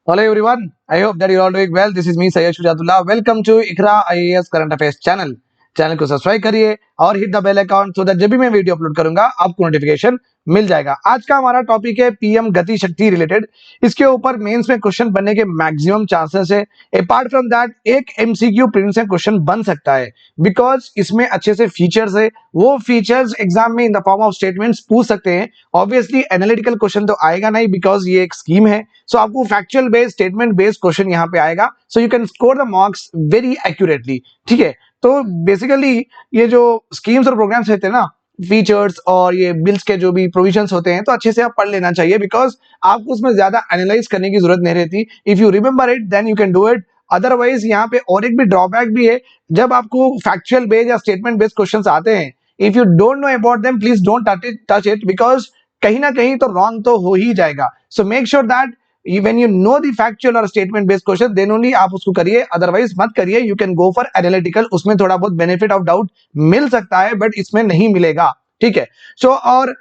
Hello everyone. I hope that you're all doing well. This is me Sayyid Shujatullah. Welcome to Iqra IAS Current Affairs channel. Channel को subscribe करिए और hit the bell icon so that जब भी मैं video upload करूंगा आपको notification मिल जाएगा। आज का हमारा टॉपिक है पीएम गति शक्ति रिलेटेड। इसके ऊपर मेंस में क्वेश्चन बनने के मैक्सिमम चांसेस है। अपार्ट फ्रॉम दैट एक एमसीक्यू प्रिंट से क्वेश्चन बन सकता है बिकॉज इसमें अच्छे से फीचर्स है। वो फीचर्स एग्जाम में in the form of statements पूछ सकते हैं। ऑब्वियसली एनालिटिकल क्वेश्चन तो आएगा नहीं बिकॉज ये एक स्कीम है। सो आपको factual based statement based question यहाँ पे आएगा। So you can score the marks very accurately. ठीक है, तो बेसिकली ये जो स्कीम्स और प्रोग्राम्स रहते हैं ना, फीचर्स और ये बिल्स के जो भी प्रोविजंस होते हैं, तो अच्छे से आप पढ़ लेना चाहिए बिकॉज आपको उसमें ज्यादा एनालाइज करने की जरूरत नहीं रहती। If you remember it then you can do it. Otherwise यहाँ पे और एक भी ड्रॉबैक भी है, जब आपको फैक्चुअल बेस्ड या स्टेटमेंट बेस्ड क्वेश्चंस आते हैं, if you don't know about them please don't touch it because कहीं ना कहीं तो रॉन्ग तो हो ही जाएगा। So make sure that when you know the factual और statement based question then only आप उसको करिए, अदरवाइज मत करिए। You can go for analytical, उसमें थोड़ा बहुत बेनिफिट ऑफ डाउट मिल सकता है बट इसमें नहीं मिलेगा। ठीक है, सो और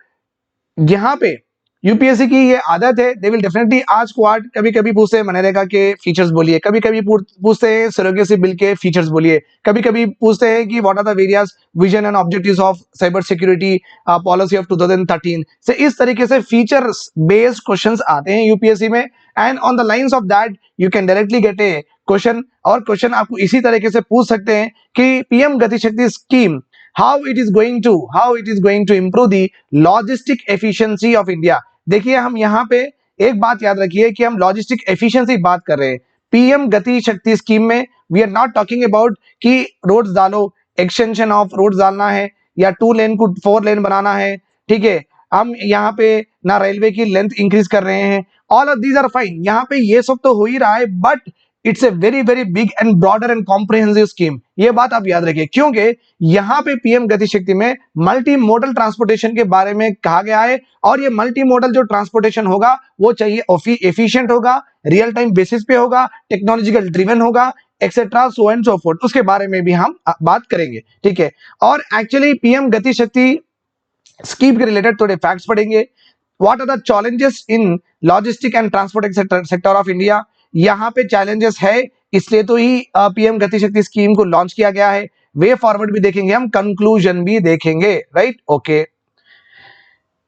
यहाँ पे यूपीएससी की ये आदत है, दे विल डेफिनेटली आज क्वाड कभी कभी पूछते हैं मनरेगा के फीचर्स बोलिए, कभी कभी पूछते हैं सरोगेसी बिल के फीचर्स बोलिए, कभी कभी पूछते हैं कि what are the various vision and objectives of cyber security policy of 2013 से इस तरीके से फीचर्स बेस्ड क्वेश्चंस आते हैं यूपीएससी में। And on the lines of that you can directly get A question, और क्वेश्चन आपको इसी तरीके से पूछ सकते हैं कि PM Gati Shakti scheme how it is going to improve the logistic efficiency of India। देखिए हम यहाँ पे एक बात याद रखिए कि हम लॉजिस्टिक एफिशिएंसी बात कर रहे हैं। पीएम गति शक्ति स्कीम में we are not talking about कि रोड्स डालो, एक्सटेंशन ऑफ रोड्स डालना है या 2 लेन को 4 लेन बनाना है। ठीक है, हम यहाँ पे ना रेलवे की लेंथ इंक्रीज कर रहे हैं। All of these are fine, यहाँ पे ये सब तो हो ही रहा है but it's a very very big and broader and comprehensive scheme. ये बात आप याद रखिए क्योंकि यहाँ पे पीएम गति शक्ति में मल्टी मॉडल ट्रांसपोर्टेशन के बारे में कहा गया है, और ये मल्टी मॉडल जो ट्रांसपोर्टेशन होगा वो चाहिए एफिशिएंट होगा, रियल टाइम बेसिस पे होगा, टेक्नोलॉजिकल ड्रिवन होगा, etcetera so and so fourth. उसके बारे में भी हम बात करेंगे। ठीक है, और actually PM Gati Shakti scheme के रिलेटेड थोड़े फैक्ट्स पढ़ेंगे। What are the challenges in logistic and transporting sector of India. यहाँ पे चैलेंजेस है, इसलिए तो ही पीएम गति शक्ति स्कीम को लॉन्च किया गया है। वे फॉरवर्ड भी देखेंगे, हम कंक्लूजन भी देखेंगे। Right, okay.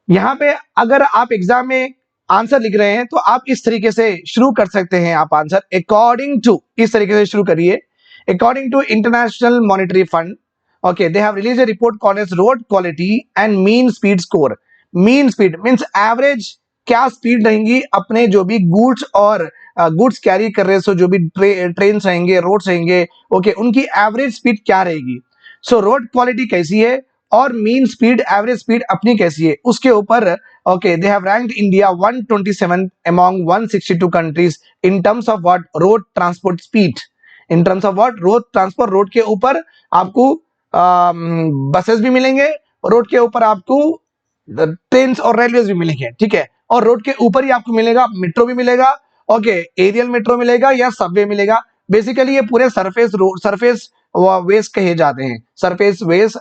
यहाँ पे अगर आप एग्जाम में आंसर लिख रहे हैं तो आप इस तरीके से शुरू कर सकते हैं। आप आंसर अकॉर्डिंग टू इस तरीके से शुरू करिए। According to International Monetary Fund, okay, they have released a report called as road quality and mean speed score। mean speed means average क्या स्पीड रहेंगी अपने जो भी गुड्स और गुड्स कैरी कर रहे हैं, सो जो भी ट्रेन रहेंगे, रोड्स रहेंगे, ओके, उनकी एवरेज स्पीड क्या रहेगी। सो रोड क्वालिटी कैसी है और मीन स्पीड एवरेज स्पीड अपनी कैसी है, उसके ऊपर okay they have ranked India 127 among 162 countries in terms of what road transport speed. In terms of what road transport, road के ऊपर आपको बसेस भी मिलेंगे, रोड के ऊपर आपको ट्रेन और रेलवे भी मिलेंगे। ठीक है, और रोड के ऊपर ही आपको मिलेगा मेट्रो भी मिलेगा, ओके, एरियल मेट्रो मिलेगा या सबवे मिलेगा। बेसिकली ये पूरे सरफेस रोड, सरफेस वेज कहे जाते हैं, surface waves,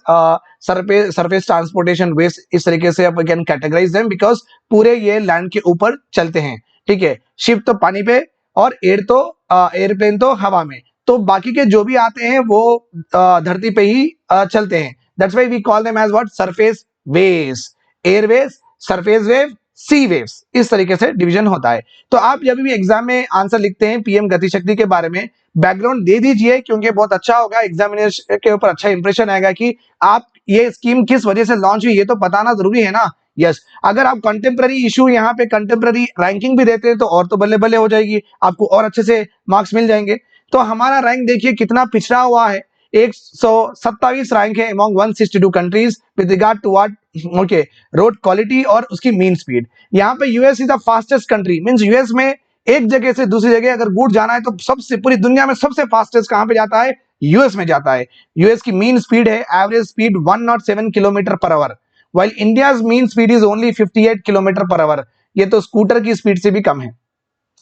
surface transportation waves, इस तरीके से आप कैन कैटेगराइज देम बिकॉज पूरे ये लैंड के ऊपर चलते हैं। ठीक है, शिप तो पानी पे और एयर तो एयरप्लेन तो हवा में, तो बाकी के जो भी आते हैं वो धरती पे ही चलते हैं। That's why we call them as what surface waves, airways, surface wave, sea waves, इस तरीके से डिवीजन होता है। तो आप जब भी एग्जाम में आंसर लिखते हैं पीएम गति शक्ति के बारे में बैकग्राउंड दे दीजिए, क्योंकि बहुत अच्छा होगा, एग्जामिनेशन के ऊपर अच्छा इंप्रेशन आएगा कि आप ये स्कीम किस वजह से लॉन्च हुई, ये तो बताना जरूरी है ना। यस, अगर आप कंटेम्प्रेरी इशू यहाँ पे कंटेम्प्रेरी रैंकिंग भी देते हैं तो और तो बल्ले बल्ले हो जाएगी, आपको और अच्छे से मार्क्स मिल जाएंगे। तो हमारा रैंक देखिए कितना पिछड़ा हुआ है, 127 रैंक है among 162 countries with regard to what, okay, road quality और उसकी मीन स्पीड। यहाँ पे US is the fastest country, means US में एक जगह से दूसरी जगह अगर गुड जाना है तो सबसे पूरी दुनिया में सबसे फास्टेस्ट कहां पे जाता है, यूएस में जाता है। यूएस की मीन स्पीड है average speed 107 kilometre per hour, while India's mean speed is only 58 kilometre per hour. ये तो स्कूटर की स्पीड से भी कम है।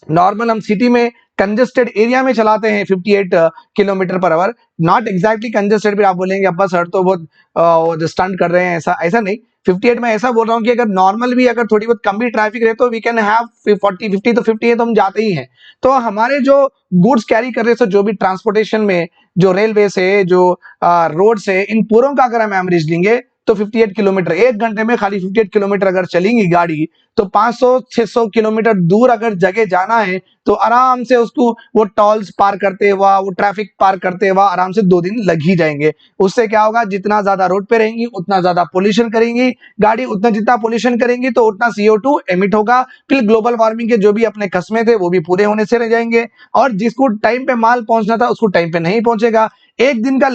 नॉर्मल हम सिटी में कंजेस्टेड एरिया में चलाते हैं 58 kilometre per hour, not exactly congested भी आप बोलेंगे अब्बा सर तो बहुत स्टंट कर रहे हैं, ऐसा ऐसा नहीं, 58 में ऐसा बोल रहा हूँ कि अगर नॉर्मल भी अगर थोड़ी बहुत कम भी ट्रैफिक रहे तो वी कैन हैव 40 50 तो 50 है तो हम जाते ही हैं। तो हमारे जो गुड्स कैरी कर रहे हैं, जो भी ट्रांसपोर्टेशन में जो रेलवे से जो रोड से इन पूरों का अगर हम एवरेज लेंगे तो 58 किलोमीटर, एक घंटे में खाली 58 किलोमीटर अगर चलेंगी गाड़ी तो 500-600 किलोमीटर दूर अगर जगह जाना है तो आराम से उसको वो टोल्स पार करते हुआ, वो ट्रैफिक पार करते हुआ आराम से 2 दिन लग ही जाएंगे। उससे क्या होगा, जितना ज्यादा रोड पे रहेंगी उतना ज्यादा पोल्यूशन करेंगी गाड़ी, उतना जितना पोल्यूशन करेंगी तो उतना CO2 एमिट होगा। फिर ग्लोबल वार्मिंग के जो भी अपने कस्मे थे वो भी पूरे होने से रह जाएंगे, और जिसको टाइम पे माल पहुंचना था उसको टाइम पे नहीं पहुंचेगा। एक दिन का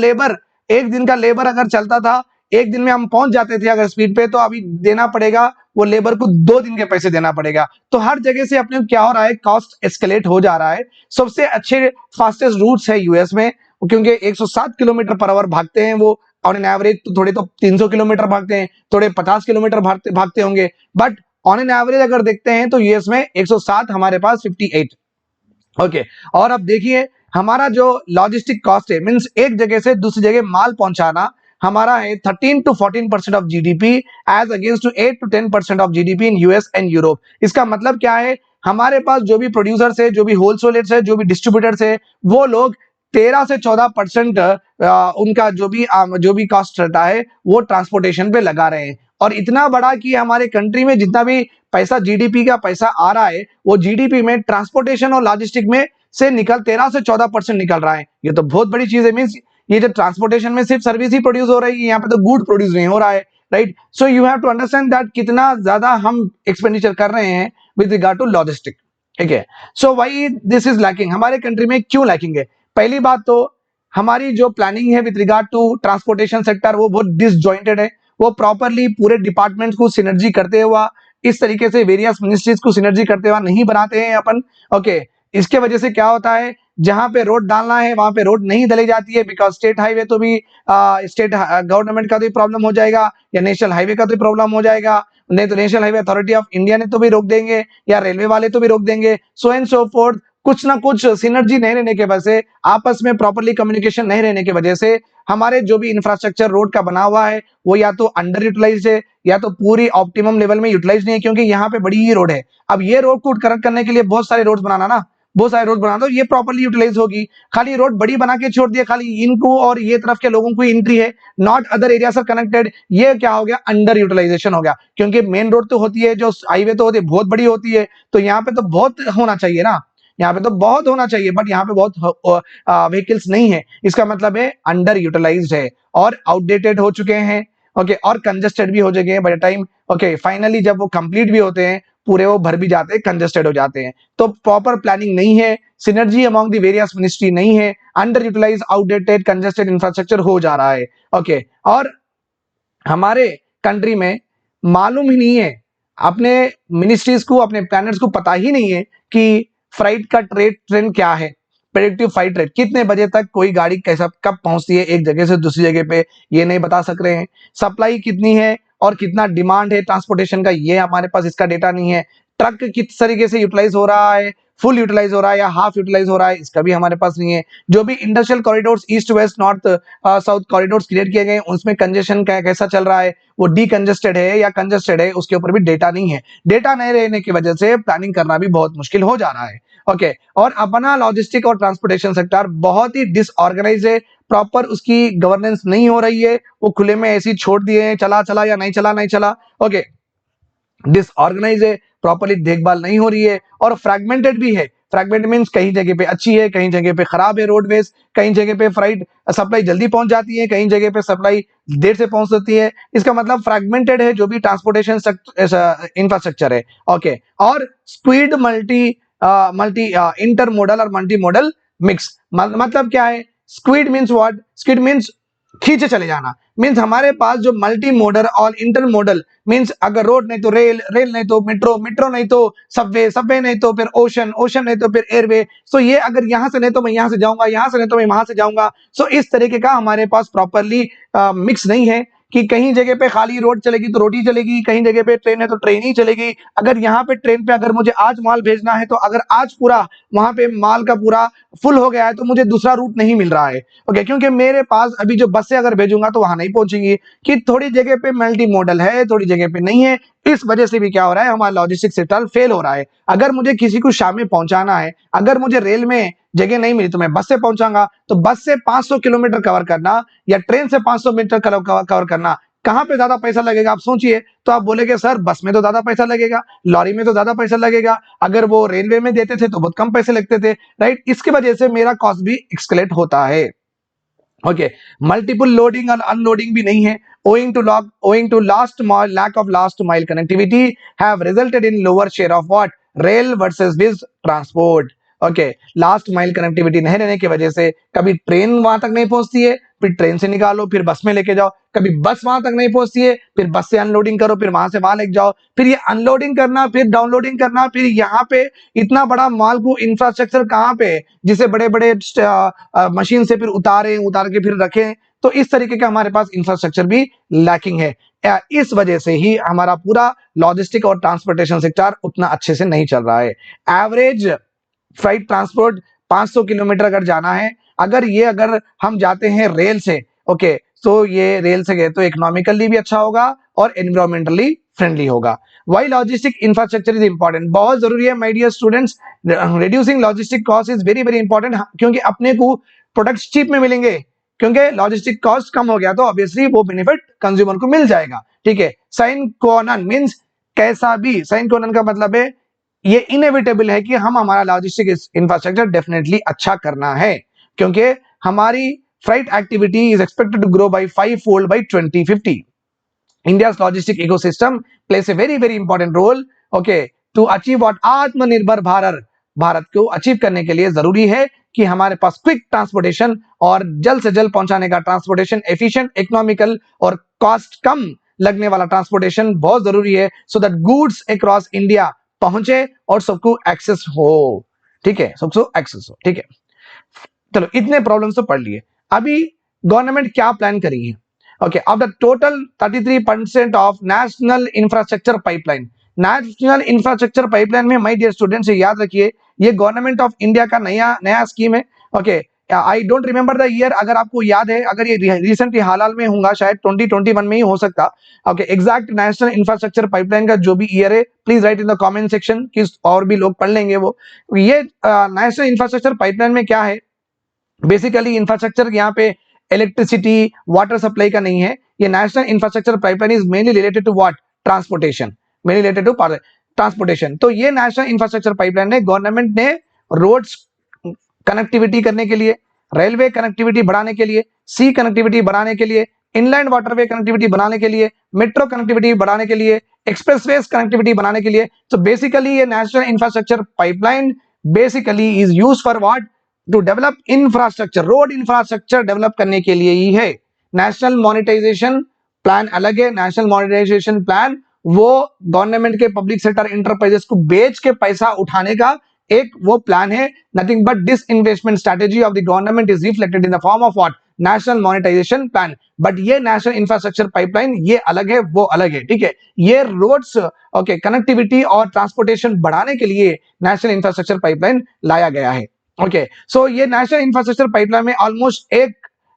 लेबर अगर चलता था, एक दिन में हम पहुंच जाते थे अगर स्पीड पे, तो अभी देना पड़ेगा वो लेबर को 2 दिन के पैसे देना पड़ेगा। तो हर जगह से अपने क्या हो रहा है, कॉस्ट एस्केलेट हो जा रहा है। सबसे अच्छे फास्टेस्ट रूट्स है यूएस में, क्योंकि 107 किलोमीटर पर आवर भागते हैं वो ऑन एन एवरेज, तो थोड़े तो 300 किलोमीटर भागते हैं, थोड़े 50 किलोमीटर भागते होंगे, बट ऑन एन एवरेज अगर देखते हैं तो यूएस में 107, हमारे पास 58। ओके और अब देखिए हमारा जो लॉजिस्टिक कॉस्ट है, मींस एक जगह से दूसरी जगह माल पहुंचाना, हमारा है 13 to 14% of GDP as against to 8 to 10% of GDP in US and Europe. इसका मतलब क्या है, हमारे पास जो भी प्रोड्यूसर्स है, जो भी होलसेलर्स है, जो भी डिस्ट्रीब्यूटर्स है, वो लोग 13 से 14% उनका जो भी कॉस्ट रहता है वो ट्रांसपोर्टेशन पे लगा रहे हैं। और इतना बड़ा कि हमारे कंट्री में जितना भी पैसा जीडीपी का पैसा आ रहा है वो जीडीपी में ट्रांसपोर्टेशन और लॉजिस्टिक में से 13 से 14% निकल रहा है। ये तो बहुत बड़ी चीज है। मींस ये जो ट्रांसपोर्टेशन में सिर्फ सर्विस ही प्रोड्यूस हो रही है, यहाँ पे तो गुड प्रोड्यूस नहीं हो रहा है, right. So you have to understand that कितना ज्यादा हम एक्सपेंडिचर कर रहे हैं विद रिगार्ड टू लॉजिस्टिक। ठीक है, so why this is lacking, हमारे कंट्री में क्यों लैकिंग है? पहली बात तो हमारी जो प्लानिंग है with regard to transportation sector वो बहुत डिसजॉइंटेड है। वो प्रॉपरली पूरे डिपार्टमेंट को सिनर्जी करते हुआ, इस तरीके से वेरियस मिनिस्ट्रीज को सिनर्जी करते हुआ नहीं बनाते हैं अपन। ओके इसके वजह से क्या होता है, जहां पे रोड डालना है वहां पे रोड नहीं डाली जाती है, बिकॉज स्टेट हाईवे तो भी स्टेट गवर्नमेंट का तो प्रॉब्लम हो जाएगा, या नेशनल हाईवे का तो प्रॉब्लम हो जाएगा, नहीं तो national highway authority of India ने तो भी रोक देंगे, या रेलवे वाले तो भी रोक देंगे, सो एंड सो फोर्थ। कुछ ना कुछ सिनर्जी नहीं रहने के वजह से, आपस में प्रॉपरली कम्युनिकेशन नहीं रहने की वजह से हमारे जो भी इंफ्रास्ट्रक्चर रोड का बना हुआ है वो या तो अंडर यूटिलाइज है या तो पूरी ऑप्टिमम लेवल में यूटिलाइज नहीं है, क्योंकि यहाँ पे बड़ी ही रोड है। अब ये रोड को करेक्ट करने के लिए बहुत सारे रोड बनाना ना, बहुत सारे रोड बना दो, ये प्रॉपर्ली यूटिलाइज होगी। खाली रोड बड़ी बना के छोड़ दिया, खाली इनको और ये तरफ के लोगों को एंट्री है, not other areas are connected, ये क्या हो गया, अंडर यूटिलाइजेशन हो गया। क्योंकि मेन रोड तो होती है, जो हाईवे तो होती है बहुत बड़ी होती है, तो यहाँ पे तो बहुत होना चाहिए ना, यहाँ पे तो बहुत होना चाहिए, बट यहाँ पे बहुत व्हीकल्स नहीं है। इसका मतलब है अंडर यूटिलाइज्ड है और आउटडेटेड हो चुके हैं। ओके और कंजेस्टेड भी हो चुके हैं बाय टाइम। ओके फाइनली जब वो कंप्लीट भी होते हैं पूरे, वो भर भी जाते हैं, कंजेस्टेड हो जाते हैं। तो प्रॉपर प्लानिंग नहीं है, synergy among the various ministry नहीं है, under utilise, outdated, congested infrastructure हो जा रहा है। ओके और हमारे कंट्री में मालूम ही नहीं है, अपने मिनिस्ट्रीज को, अपने प्लानर्स को पता ही नहीं है कि फ्लाइट का ट्रेंड क्या है, प्रेडिक्टिव फ्लाइट रेट कितने बजे तक कोई गाड़ी कैसा कब पहुंचती है एक जगह से दूसरी जगह पे, ये नहीं बता सक रहे हैं। सप्लाई कितनी है और कितना डिमांड है ट्रांसपोर्टेशन का, ये हमारे पास इसका डेटा नहीं है। ट्रक किस तरीके से यूटिलाइज हो रहा है, फुल यूटिलाइज हो रहा है या हाफ यूटिलाइज हो रहा है, इसका भी हमारे पास नहीं है। जो भी industrial corridors east west north south corridors create किए गए उसमें कंजेशन कैसा चल रहा है, वो डीकंजेस्टेड है या कंजेस्टेड है, उसके ऊपर भी डेटा नहीं है। डेटा नहीं रहने की वजह से प्लानिंग करना भी बहुत मुश्किल हो जा रहा है। ओके और अपना लॉजिस्टिक और ट्रांसपोर्टेशन सेक्टर बहुत ही डिसऑर्गेनाइज है, प्रॉपर उसकी गवर्नेंस नहीं हो रही है, वो खुले में ऐसी छोड़ दिए हैं, चला चला या नहीं चला नहीं चला। ओके डिसऑर्गेनाइज है, प्रॉपरली देखभाल नहीं हो रही है, और फ्रैगमेंटेड भी है। फ्रैगमेंट मींस कहीं जगह पे अच्छी है, कहीं जगह पे खराब है रोडवेज, कहीं जगह पे फ्राइट सप्लाई जल्दी पहुंच जाती है, कहीं जगह पे सप्लाई देर से पहुंच सकती है। इसका मतलब फ्रैगमेंटेड है जो भी ट्रांसपोर्टेशन इंफ्रास्ट्रक्चर है। ओके और स्पीड मल्टी इंटरमोडल और मल्टी मॉडल मिक्स, मतलब क्या है, squid means what, squid means खींचे चले जाना, मींस हमारे पास जो मल्टी मॉडल और इंटर मॉडल मींस अगर रोड नहीं तो रेल, रेल नहीं तो मेट्रो, मेट्रो नहीं तो सबवे, सबवे नहीं तो फिर ओशन, ओशन नहीं तो फिर एयरवे। सो ये अगर यहां से नहीं तो मैं यहां से जाऊंगा, यहां से नहीं तो मैं वहां से जाऊंगा। सो इस तरीके का हमारे पास प्रॉपरली मिक्स नहीं है कि कहीं जगह पे खाली रोड चलेगी तो रोड ही चलेगी, कहीं जगह पे ट्रेन है तो ट्रेन ही चलेगी। अगर यहाँ पे ट्रेन पे अगर मुझे आज माल भेजना है तो अगर आज पूरा वहां पे माल का पूरा फुल हो गया है तो मुझे दूसरा रूट नहीं मिल रहा है। ओके, क्योंकि मेरे पास अभी जो बस से अगर भेजूंगा तो वहां नहीं पहुंचेंगी, कि थोड़ी जगह पे मल्टी मॉडल है, थोड़ी जगह पे नहीं है। इस वजह से भी क्या हो रहा है, हमारा लॉजिस्टिक सेक्टर फेल हो रहा है। अगर मुझे किसी को शाम में पहुंचाना है, अगर मुझे रेल में जगह नहीं मिली तो मैं बस से पहुंचाऊंगा, तो बस से 500 किलोमीटर कवर करना या ट्रेन से 500 मीटर कवर करना, कहां पे ज्यादा पैसा लगेगा आप सोचिए। तो आप बोलेगे सर बस में तो ज्यादा पैसा लगेगा, लॉरी में तो ज्यादा पैसा लगेगा, अगर वो रेलवे में देते थे तो बहुत कम पैसे लगते थे, राइट। इसकी वजह से मेरा कॉस्ट भी एक्सकलेट होता है। ओके, मल्टीपल लोडिंग और अनलोडिंग भी नहीं है। owing to lack of last mile connectivity have resulted in lower share of what rail versus bus transport। Okay, last mile connectivity नहीं रहने की वजह से कभी ट्रेन वहां तक नहीं पहुंचती है, फिर ट्रेन से निकालो फिर बस में लेके जाओ, कभी बस वहां तक नहीं पहुंचती है, फिर बस से अनलोडिंग करो, फिर वहां से वहां लेके जाओ, फिर ये अनलोडिंग करना, फिर डाउनलोडिंग करना, फिर यहाँ पे इतना बड़ा माल को इंफ्रास्ट्रक्चर कहाँ पे, जिसे बड़े बड़े मशीन से फिर उतार के फिर रखें। तो इस तरीके का हमारे पास इंफ्रास्ट्रक्चर भी लैकिंग है। इस वजह से ही हमारा पूरा लॉजिस्टिक और ट्रांसपोर्टेशन सेक्टर उतना अच्छे से नहीं चल रहा है। एवरेज फ्लाइट ट्रांसपोर्ट 500 किलोमीटर अगर जाना है, अगर हम जाते हैं रेल से, ओके, तो ये रेल से गए तो इकोनॉमिकली भी अच्छा होगा और एनवायरमेंटली फ्रेंडली होगा। Why logistic infrastructure is important, बहुत जरूरी है my dear students. Reducing logistic cost is very very important, क्योंकि अपने को प्रोडक्ट्स चीप में मिलेंगे, क्योंकि लॉजिस्टिक कॉस्ट कम हो गया तो ऑब्वियसली वो बेनिफिट कंज्यूमर को मिल जाएगा। ठीक है, साइन कोनन मींस कैसा भी, साइन कोनन का मतलब है ये इनएविटेबल है कि हम हमारा लॉजिस्टिक इंफ्रास्ट्रक्चर डेफिनेटली अच्छा करना है, क्योंकि हमारी flight activity is expected to grow by 5-fold by 2050। India's logistic ecosystem plays a very very important role, okay, to achieve what आत्मनिर्भर भारत को अचीव करने के लिए जरूरी है कि हमारे पास क्विक ट्रांसपोर्टेशन और जल्द से जल्द पहुंचाने का ट्रांसपोर्टेशन, एफिशिएंट, इकोनॉमिकल और कॉस्ट कम लगने वाला ट्रांसपोर्टेशन बहुत जरूरी है, so that goods across India पहुंचे और सबको एक्सेस हो। ठीक है, सबको एक्सेस हो। ठीक है, चलो इतने प्रॉब्लम्स तो पढ़ लिए। अभी गवर्नमेंट क्या प्लान करी है? Okay, of the total 33% of national infrastructure pipeline, national infrastructure pipeline में माय डियर स्टूडेंट्स याद रखिए ये गवर्नमेंट ऑफ इंडिया का नया स्कीम है। Okay, I don't remember the year, अगर आपको याद है, अगर ये रिसेंटली हाल में होगा शायद 2021 में ही हो सकता। Okay, exact national infrastructure pipeline का जो भी ईयर है please right in the comment section, कि और भी लोग पढ़ लेंगे वो। ये नेशनल इंफ्रास्ट्रक्चर पाइपलाइन में क्या है, बेसिकली इंफ्रास्ट्रक्चर यहाँ पे इलेक्ट्रिसिटी वाटर सप्लाई का नहीं है, ये national infrastructure pipeline is mainly related to what, transportation, mainly related to transportation. तो ये नेशनल इंफ्रास्ट्रक्चर पाइपलाइन है, गवर्नमेंट ने रोड्स कनेक्टिविटी करने के लिए, रेलवे कनेक्टिविटी बढ़ाने के लिए, सी कनेक्टिविटी बढ़ाने के लिए, इनलैंड वाटरवे कनेक्टिविटी बनाने के लिए, मेट्रो कनेक्टिविटी बढ़ाने के लिए, एक्सप्रेसवेज कनेक्टिविटी बनाने के लिए। तो बेसिकली ये national infrastructure pipeline basically is used for what, to develop infrastructure, road infrastructure develop करने के लिए ही है। नेशनल मॉनेटाइजेशन प्लान अलग है, नेशनल मॉनेटाइजेशन प्लान वो गवर्नमेंट के पब्लिक सेक्टर इंटरप्राइजेस को बेच के पैसा उठाने का एक वो प्लान है। Nothing but this investment strategy of the government is reflected in the form of what, national monetisation plan. But ये नेशनल इंफ्रास्ट्रक्चर पाइपलाइन ये अलग है, वो अलग है। ठीक है, ये रोड्स ओके कनेक्टिविटी और ट्रांसपोर्टेशन बढ़ाने के लिए नेशनल इंफ्रास्ट्रक्चर पाइपलाइन लाया गया है। ओके, सो ये नेशनल इंफ्रास्ट्रक्चर पाइपलाइन में ऑलमोस्ट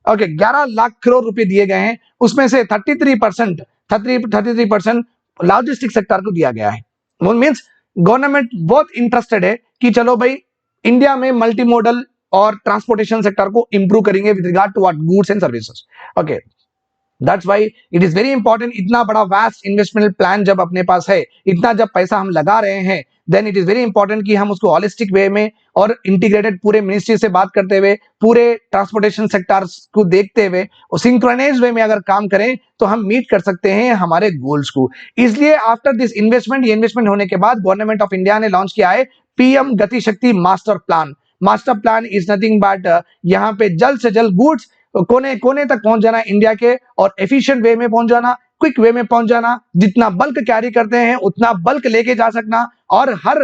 11 लाख करोड़ रुपए दिए गए हैं, उसमें से 33% लॉजिस्टिक सेक्टर को दिया गया है। वो मींस गवर्नमेंट बहुत इंटरेस्टेड है कि चलो भाई इंडिया में मल्टी मॉडल और ट्रांसपोर्टेशन सेक्टर को इंप्रूव करेंगे with regard to what, goods and services. Okay, that's why it is very important, इतना बड़ा वास्ट इन्वेस्टमेंट प्लान जब अपने पास है, इतना जब पैसा हम लगा रहे हैं, then it is very important कि हम उसको हॉलिस्टिक वे में और इंटीग्रेटेड पूरे मिनिस्ट्री से बात करते हुए, पूरे ट्रांसपोर्टेशन सेक्टर्स को देखते हुए और सिंक्रोनाइज्ड वे में अगर काम करें तो हम मीट कर सकते हैं हमारे गोल्स को। इसलिए आफ्टर दिस इन्वेस्टमेंट, ये इन्वेस्टमेंट होने के बाद गवर्नमेंट ऑफ इंडिया ने लॉन्च किया है PM Gati Shakti master plan. Master plan is nothing but यहाँ पे जल्द से जल्द गुड्स कोने कोने तक पहुंच जाना इंडिया के, और एफिशिएंट वे में पहुंच जाना, क्विक वे में पहुंच जाना, जितना बल्क कैरी करते हैं उतना बल्क लेके जा सकना, और हर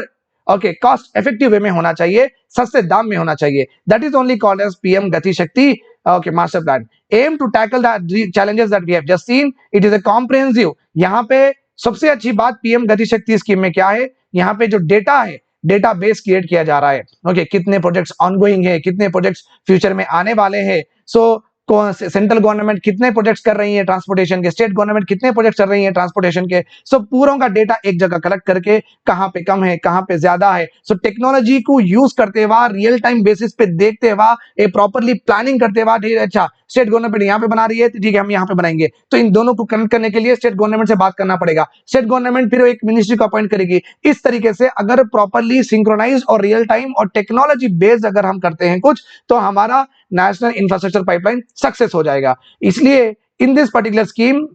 कॉस्ट इफेक्टिव वे में होना चाहिए, सस्ते दाम में होना चाहिए। That is only called as PM Gati Shakti master plan. Aim to tackle the challenges that we have just seen, it is a comprehensive. यहाँ पे सबसे अच्छी बात पीएम गति शक्ति स्कीम में क्या है, यहाँ पे जो डेटा है डेटा बेस क्रिएट किया जा रहा है। ओके, कितने प्रोजेक्ट्स ऑनगोइंग है, कितने प्रोजेक्ट्स फ्यूचर में आने वाले हैं। सो सेंट्रल गवर्नमेंट कितने प्रोजेक्ट्स कर रही है ट्रांसपोर्टेशन के, स्टेट गवर्नमेंट कितने प्रोजेक्ट्स कर रही है ट्रांसपोर्टेशन के। सो पूरों का डेटा एक जगह कलेक्ट करके कहां पे कम है, कहां पे ज्यादा है। सो टेक्नोलॉजी को यूज करते हुए, रियल टाइम बेसिस पे देखते हुए, प्रॉपरली प्लानिंग करते हुए, ठीक है, अच्छा स्टेट गवर्नमेंट यहाँ पे बना रही है तो ठीक है हम यहाँ पे बनाएंगे, तो इन दोनों को कनेक्ट करने के लिए स्टेट गवर्नमेंट से बात करना पड़ेगा। स्टेट गवर्नमेंट फिर एक मिनिस्ट्री को अपॉइंट करेगी। इस तरीके से अगर प्रॉपरली सिंक्रोनाइज और रियल टाइम और टेक्नोलॉजी बेस्ड अगर हम करते हैं कुछ, तो हमारा नेशनल इंफ्रास्ट्रक्चर पाइपलाइन सक्सेस हो जाएगा। इसलिए in this particular scheme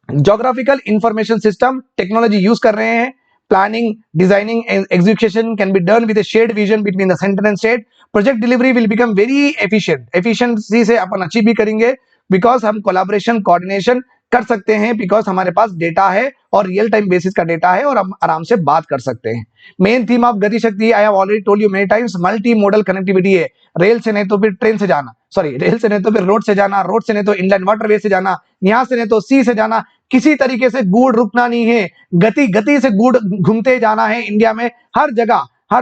geographical information system technology use कर रहे हैं। Planning, designing and execution can be done with a shared vision between the centre and state. Project delivery will become very efficient. Efficiency से अपन achieve भी करेंगे because हम collaboration, coordination कर सकते हैं, बिकॉज हमारे पास डेटा है और रियल टाइम बेसिस का डेटा है और हम आराम से बात कर सकते हैं। मेन थीम ऑफ गति शक्ति, I have already told you many times, multi model connectivity है। रेल से नहीं तो फिर ट्रेन से जाना, सॉरी रेल से नहीं तो फिर रोड से जाना, रोड से नहीं तो इंलैंड वाटरवे से जाना, यहां से नहीं तो सी से जाना। किसी तरीके से गुड़ रुकना नहीं है, गति गति से गुड़ घूमते जाना है इंडिया में। हर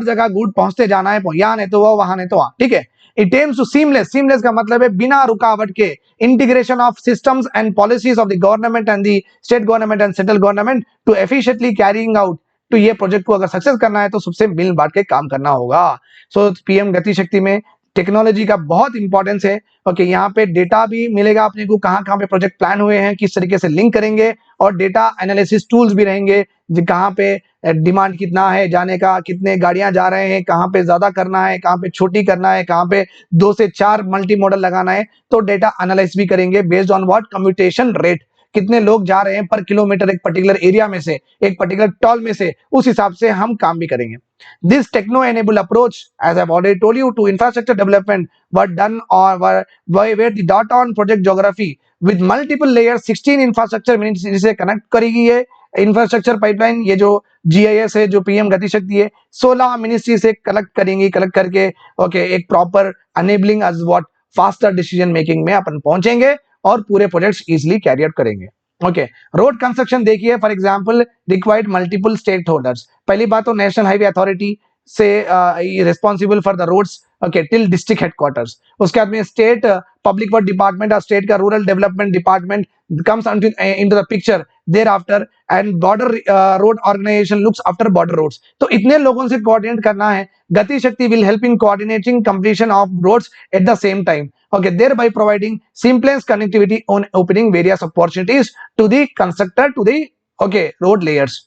जगह गुड़ पहुंचते जाना है, यहाँ नहीं तो वो, वहां नहीं तो वहां, ठीक है। It aims to seamless, seamless का मतलब है बिना रुकावट के integration of systems and policies of the government and the state government and central government to efficiently carrying out. तो ये प्रोजेक्ट को अगर सक्सेस करना है तो सबसे मिल बांट के काम करना होगा। सो पीएम गति शक्ति में टेक्नोलॉजी का बहुत इंपॉर्टेंस है। ओके, यहाँ पे डेटा भी मिलेगा अपने को, कहाँ पे प्रोजेक्ट प्लान हुए हैं, किस तरीके से लिंक करेंगे, और डेटा एनालिसिस टूल्स भी रहेंगे, कहाँ पे डिमांड कितना है जाने का, कितने गाड़ियां जा रहे हैं, कहाँ पे ज्यादा करना है, कहाँ पे छोटी करना है, कहाँ पे 2 से 4 मल्टी मॉडल लगाना है। तो डेटा एनालाइज भी करेंगे based on what commutation rate, कितने लोग जा रहे हैं पर किलोमीटर एक पर्टिकुलर एरिया में से, एक पर्टिकुलर टॉल में से, उस हिसाब से हम काम भी करेंगे। This techno-enabled approach, as I've already told you, to infrastructure development were done or where the data-on project geography with multiple layers, 16 infrastructure ministry से कनेक्ट करेगी ये इंफ्रास्ट्रक्चर पाइपलाइन। ये जो GIS है, जो पीएम गति शक्ति है, 16 मिनिस्ट्री से कलेक्ट करेंगी, कलेक्ट करके ओके एक proper enabling us what faster decision making में अपन पहुंचेंगे और पूरे प्रोजेक्ट्स इजिली कैरी आउट करेंगे। ओके, रोड कंस्ट्रक्शन देखिए, for example required multiple stake holders. पहली बात तो नेशनल हाईवे अथॉरिटी से responsible for the roads, okay, till district headquarters. उसके बाद में स्टेट पब्लिक वर्क डिपार्टमेंट और स्टेट का rural development department comes into the picture thereafter, and border road organization looks after border roads। तो इतने लोगों से कोऑर्डिनेट करना है। गति शक्ति will help in coordinating completion of roads at the same time, okay, thereby providing seamless connectivity on opening various opportunities to the constructor to the okay road layers।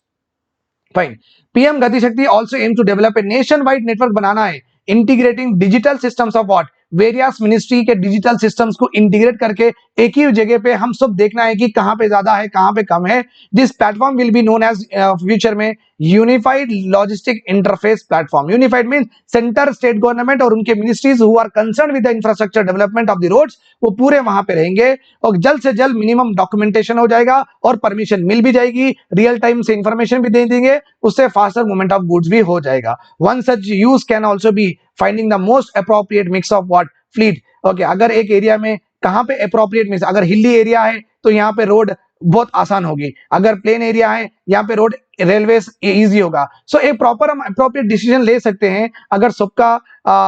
Fine. PM Gati शक्ति also aim to develop a nationwide network बनाना है, integrating digital systems of what various ministry के digital systems को integrate करके एक ही जगह पे हम सब देखना है कि कहां पे ज्यादा है, कहां पे कम है। This platform will be known as future में unified logistic interface platform. Unified mean centre, state government और उनके ministries who are concern with the infrastructure development of the roads, वो पूरे वहां पे रहेंगे और जल्द से जल्द मिनिमम डॉक्यूमेंटेशन हो जाएगा और परमिशन मिल भी जाएगी, रियल टाइम से इंफॉर्मेशन भी दे देंगे, उससे फास्टर मूवमेंट ऑफ गुड्स भी हो जाएगा। One such use can also be finding the most appropriate mix of what fleet. Okay, अगर एक एरिया में कहां पे अप्रोप्रिएट मिक्स, अगर हिली एरिया है तो यहाँ पे रोड बहुत आसान होगी, अगर प्लेन एरिया है यहाँ पे रोड रेलवे इजी होगा। सो एक प्रॉपर हम अप्रोप्रिएट डिसीजन ले सकते हैं अगर सबका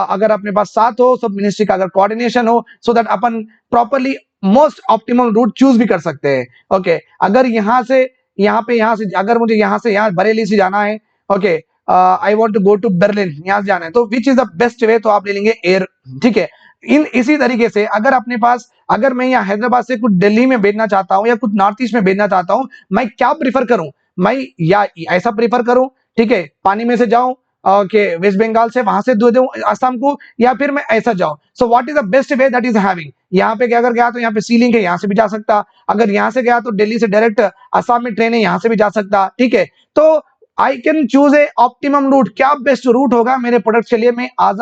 अगर अपने पास साथ हो, सब मिनिस्ट्री का अगर कोऑर्डिनेशन हो, सो दैट अपन properly most optimum route choose भी कर सकते हैं। ओके, अगर यहाँ से अगर मुझे यहाँ से यहाँ बरेली से जाना है, okay, I want to go to Berlin, यहाँ से जाना है, तो which is the best way, तो आप ले लेंगे एयर, ठीक है। इसी तरीके से अगर अपने पास, अगर मैं यहाँ हैदराबाद से कुछ दिल्ली में भेजना चाहता हूँ या कुछ नॉर्थ ईस्ट में भेजना चाहता हूँ, मैं क्या प्रीफर करूं, मैं या ऐसा प्रीफर करूं, ठीक है, पानी में से जाऊं, ओके, वेस्ट बंगाल से वहां से दे दूं असम को, या फिर मैं ऐसा जाऊं। So what is the best way that is having, यहाँ पे अगर गया तो यहाँ पे सी लिंक है, यहाँ से भी जा सकता, अगर यहाँ से गया तो दिल्ली से डायरेक्ट असम में ट्रेन है, यहाँ से भी जा सकता, ठीक है। तो I can choose a optimum route, क्या बेस्ट रूट होगा मेरे प्रोडक्ट के लिए, मैं आज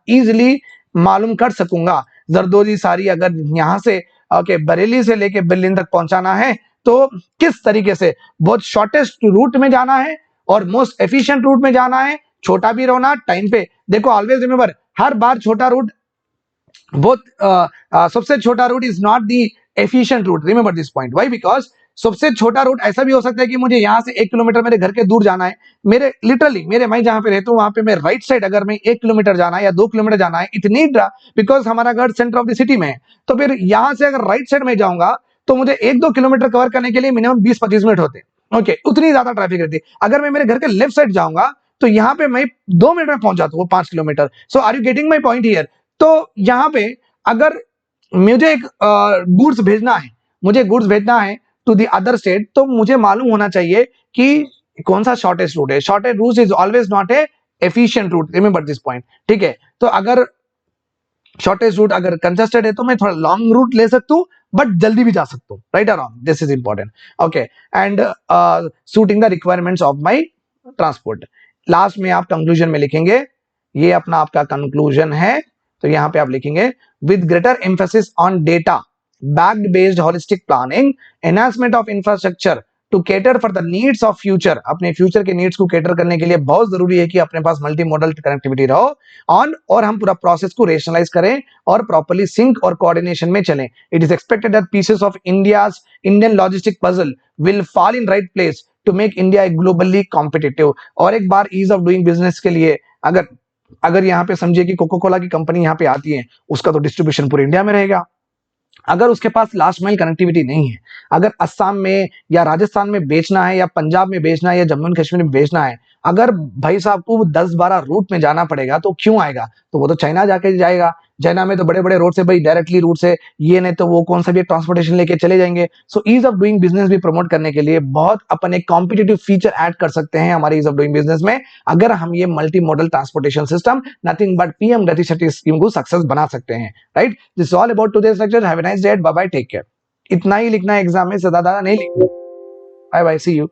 इजिली मालूम कर सकूंगा। जरदोजी सारी अगर यहाँ से ओके बरेली से लेके बर्लिन तक पहुंचाना है तो किस तरीके से बहुत शॉर्टेस्ट रूट में जाना है और मोस्ट एफिशिएंट रूट में जाना है, छोटा भी रहना टाइम पे। देखो ऑलवेज रिमेंबर, हर बार छोटा रूट बहुत सबसे छोटा route is not the efficient route, remember this point. Why? Because सबसे छोटा रूट ऐसा भी हो सकता है कि मुझे यहाँ से 1 किलोमीटर मेरे घर के दूर जाना है, मेरे लिटरली मेरे मैं जहाँ पे रहता हूँ वहां पे मैं राइट साइड अगर मैं 1 किलोमीटर जाना है या 2 किलोमीटर जाना है, इतनी बिकॉज हमारा घर सेंटर ऑफ द सिटी में है, तो फिर यहाँ से अगर राइट साइड में जाऊंगा तो मुझे 1-2 किलोमीटर कवर करने के लिए मिनिमम 20-25 मिनट होते हैं। ओके, उतनी ज्यादा ट्रैफिक रहती है। अगर मैं मेरे घर के लेफ्ट साइड जाऊंगा तो यहाँ पे मैं 2 मिनट में पहुंच जाता हूँ, 5 kilometre. So are you getting my point here? तो यहाँ पे अगर मुझे एक गुड्स भेजना है, मुझे गुड्स भेजना है टू द अदर स्टेट, तो मुझे मालूम होना चाहिए कि कौन सा शॉर्टेस्ट रूट है। Shortest route is always not a efficient route, remember this point, ठीक है। तो अगर शॉर्टेस्ट रूट अगर कंजेस्टेड है तो मैं थोड़ा लॉन्ग रूट ले सकता हूँ, बट जल्दी भी जा सकता हूँ, राइट और wrong, this is important. Okay, and suiting the requirements of my transport. Last में आप कंक्लूजन में लिखेंगे, ये अपना आपका कंक्लूजन है, तो यहां पे आप लिखेंगे with greater emphasis on data backed based holistic planning, enhancement of infrastructure to cater for the needs of future. अपने फ्यूचर के नीड्स को कैटर करने के लिए बहुत जरूरी है कि अपने पास मल्टी मॉडल कनेक्टिविटी रहो ऑन, और हम पूरा प्रोसेस को रेशनलाइज करें और प्रॉपर्ली सिंक और कोऑर्डिनेशन में चलें। It is expected that pieces of Indian logistic puzzle will fall in right place to make India globally competitive. और एक बार ईज ऑफ डूइंग बिजनेस के लिए अगर यहाँ पे समझिए कि कोको कोला की कंपनी यहाँ पे आती है, उसका तो डिस्ट्रीब्यूशन पूरे इंडिया में रहेगा। अगर उसके पास लास्ट माइल कनेक्टिविटी नहीं है, अगर असम में या राजस्थान में बेचना है या पंजाब में बेचना है या जम्मू एंड कश्मीर में बेचना है, अगर भाई साहब को 10-12 रूट में जाना पड़ेगा तो क्यों आएगा? तो वो तो चाइना जाके जाएगा। चाइना में तो बड़े बड़े रोड से भाई डायरेक्टली रूट से, ये नहीं तो वो कौन सा भी ट्रांसपोर्टेशन लेके चले जाएंगे। So ease of doing business भी प्रमोट करने के लिए बहुत अपन एक कॉम्पिटिटिव फीचर ऐड कर सकते हैं हमारे ईज ऑफ डूइंग बिजनेस में, अगर हम ये multi model transportation system nothing but PM Gati Shakti scheme को सक्सेस बना सकते हैं, right. This is all about today's lecture. Have a nice day, bye bye, take care. इतना ही लिखना है एग्जाम में, ज्यादा नहीं लिखना। Bye bye, see you.